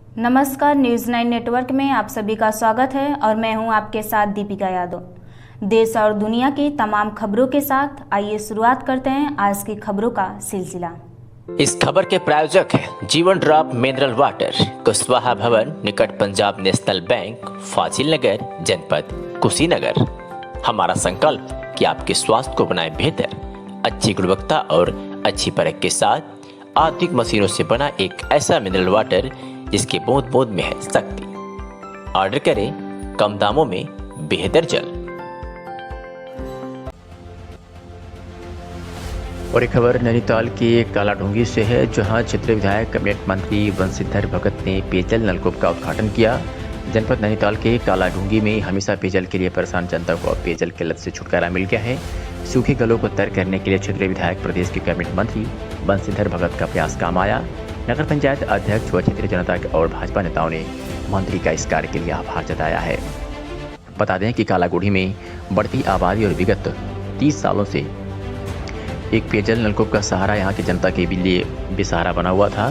नमस्कार, news 9 network में आप सभी का स्वागत है और मैं हूं आपके साथ दीपिका यादव। देश और दुनिया की तमाम खबरों के साथ आइए शुरुआत करते हैं आज की खबरों का सिलसिला। इस खबर के प्रायोजक हैं जीवन ड्रॉप मिनरल वाटर, कुशवाहा भवन निकट पंजाब नेशनल बैंक, फाजिल नगर, जनपद कुशीनगर। हमारा संकल्प कि आपके स्वास्थ्य को बनाए बेहतर, अच्छी गुणवत्ता और अच्छी परख के साथ आधुनिक मशीनों से बना एक ऐसा मिनरल वाटर जिसके बूंद बूंद में है शक्ति। ऑर्डर करें कम दामों में बेहतर जल। और एक खबर नैनीताल के कालाढूंगी से है, जहां क्षेत्रीय विधायक कैबिनेट मंत्री बंशीधर भगत ने पेयजल नलकूप का उद्घाटन किया। जनपद नैनीताल के कालाढूंगी में हमेशा पेयजल के लिए परेशान जनता को अब पेयजल किल्लत से छुटकारा मिल गया है। सूखे गलों को तर करने के लिए क्षेत्रीय विधायक प्रदेश के कैबिनेट मंत्री बंशीधर भगत का प्रयास काम आया। नगर पंचायत अध्यक्ष व क्षेत्रीय जनता और भाजपा नेताओं ने मंत्री का इस कार्य के लिए आभार जताया है। बता दें कि कालागुड़ी में बढ़ती आबादी और विगत 30 सालों से एक पेयजल नलकूप का सहारा यहाँ की जनता के लिए बेसहारा बना हुआ था।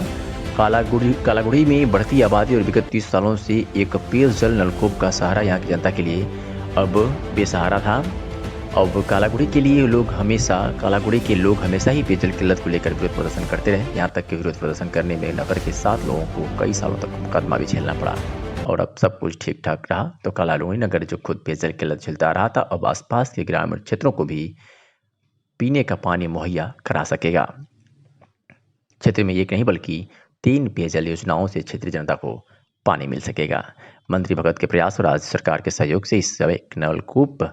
कालागुड़ी में बढ़ती आबादी और विगत 30 सालों से एक पेयजल नलकूप का सहारा यहाँ की जनता के लिए अब बेसहारा था। अब कालागुड़ी के लोग हमेशा ही पेयजल किल्लत को लेकर विरोध प्रदर्शन करते रहे। यहाँ तक कि विरोध प्रदर्शन करने में नगर के 7 लोगों को कई सालों तक मुकदमा भी झेलना पड़ा और अब सब कुछ ठीक ठाक रहा। तो कालागुड़ी नगर जो खुद पेयजल किल्लत झेलता रहा था, अब आसपास के ग्रामीण क्षेत्रों को भी पीने का पानी मुहैया करा सकेगा। क्षेत्र में एक नहीं बल्कि 3 पेयजल योजनाओं से क्षेत्रीय जनता को पानी मिल सकेगा। मंत्री भगत के प्रयास और राज्य सरकार के सहयोग से इस समय एक नलकूप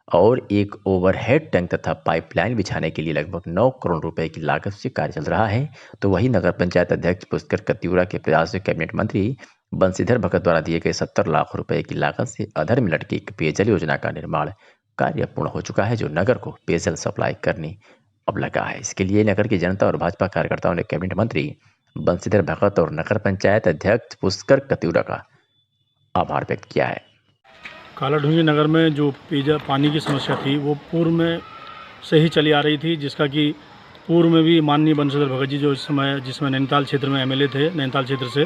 और एक ओवरहेड टैंक तथा पाइपलाइन बिछाने के लिए लगभग 9 करोड़ रुपए की लागत से कार्य चल रहा है। तो वही नगर पंचायत अध्यक्ष पुष्कर कत्यूरा के प्रयास से कैबिनेट मंत्री बंशीधर भगत द्वारा दिए गए 70 लाख रुपए की लागत से अधर में लटकी एक पेयजल योजना का निर्माण कार्य पूर्ण हो चुका है, जो नगर को पेयजल सप्लाई करने अब लगा है। इसके लिए नगर की जनता और भाजपा कार्यकर्ताओं ने कैबिनेट मंत्री बंशीधर भगत और नगर पंचायत अध्यक्ष पुष्कर कत्यूरा का आभार व्यक्त किया है। कालाढूंगी नगर में जो पेयजल पानी की समस्या थी वो पूर्व में से ही चली आ रही थी, जिसका कि पूर्व में भी माननीय बंशीधर भगत जी जो जिसमें नैनीताल क्षेत्र में एमएलए थे, नैनीताल क्षेत्र से,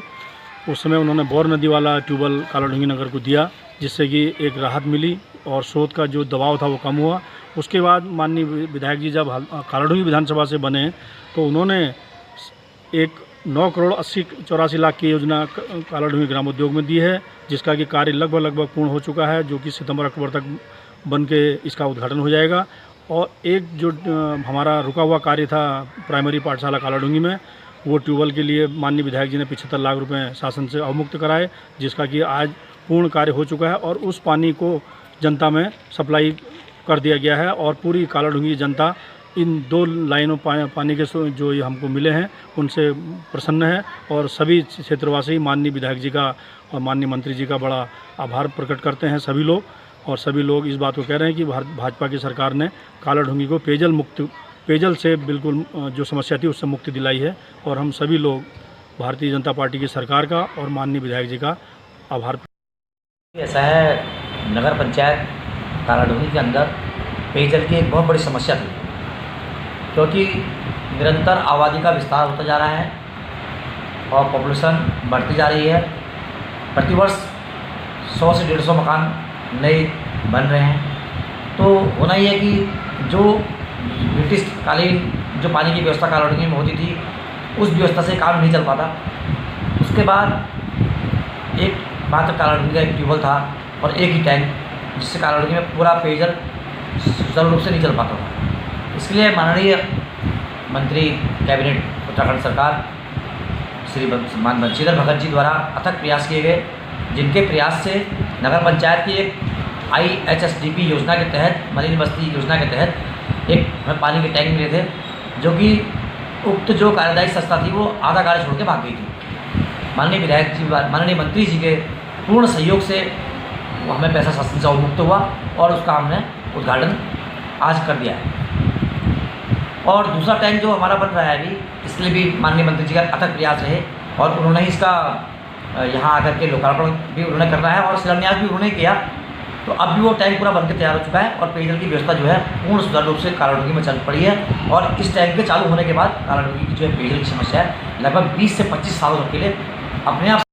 उस समय उन्होंने बोर नदी वाला ट्यूबवेल कालाढूंगी नगर को दिया, जिससे कि एक राहत मिली और स्रोत का जो दबाव था वो कम हुआ। उसके बाद माननीय विधायक जी जब कालाढूंगी विधानसभा से बने तो उन्होंने एक 9 करोड़ 84 लाख की योजना कालाढूंगी ग्राम उद्योग में दी है, जिसका कि कार्य लगभग पूर्ण हो चुका है, जो कि सितंबर अक्टूबर तक बन के इसका उद्घाटन हो जाएगा। और एक जो हमारा रुका हुआ कार्य था प्राइमरी पाठशाला कालाढूंगी में, वो ट्यूबवेल के लिए माननीय विधायक जी ने 75 लाख रुपए शासन से अवमुक्त कराए, जिसका कि आज पूर्ण कार्य हो चुका है और उस पानी को जनता में सप्लाई कर दिया गया है। और पूरी कालाढूंगी जनता इन 2 लाइनों पानी के जो ये हमको मिले हैं उनसे प्रसन्न है और सभी क्षेत्रवासी माननीय विधायक जी का और माननीय मंत्री जी का बड़ा आभार प्रकट करते हैं सभी लोग। और सभी लोग इस बात को कह रहे हैं कि भाजपा की सरकार ने कालाढूंगी को पेयजल से बिल्कुल जो समस्या थी उससे मुक्ति दिलाई है और हम सभी लोग भारतीय जनता पार्टी की सरकार का और माननीय विधायक जी का आभार। ऐसा है, नगर पंचायत कालाढूंगी के अंदर पेयजल की एक बहुत बड़ी समस्या थी, क्योंकि निरंतर आबादी का विस्तार होता जा रहा है और पॉपुलेशन बढ़ती जा रही है। प्रतिवर्ष 100 से 150 मकान नए बन रहे हैं। तो होना ही है कि जो ब्रिटिश कालीन जो पानी की व्यवस्था कालाढूंगी में होती थी, उस व्यवस्था से काम नहीं चल पाता। उसके बाद एक मात्र कालाढूंगी का एक ट्यूबवेल था और एक ही टैंक, जिससे कालाढूंगी में पूरा पेयजल सुचारू रूप से नहीं चल पाता था। इसलिए माननीय मंत्री कैबिनेट उत्तराखंड सरकार श्री बंशीधर भगत जी द्वारा अथक प्रयास किए गए, जिनके प्रयास से नगर पंचायत की एक IHSDP योजना के तहत, मलिन बस्ती योजना के तहत एक हमें पानी के टैंक मिले थे, जो कि उक्त जो कार्यदायी संस्था थी वो आधा कार्य छोड़ के भाग गई थी। माननीय विधायक जी, माननीय मंत्री जी के पूर्ण सहयोग से वो हमें पैसा शासन से अवमुक्त हुआ और उसका हमने उद्घाटन आज कर दिया है। और दूसरा टैंक जो हमारा बन रहा है अभी, इसके लिए भी माननीय मंत्री जी का अथक प्रयास रहे और उन्होंने ही इसका यहाँ आकर के लोकार्पण भी उन्होंने करना है और शिलान्यास भी उन्होंने किया। तो अब भी वो टैंक पूरा बनकर तैयार हो चुका है और पेयजल की व्यवस्था जो है पूर्ण सुचारू रूप से कालाढूंगी में चल पड़ी है। और इस टैंक के चालू होने के बाद कालाढूंगी की जो है पेयजल की समस्या है लगभग 20 से 25 सालों तक के लिए अपने आप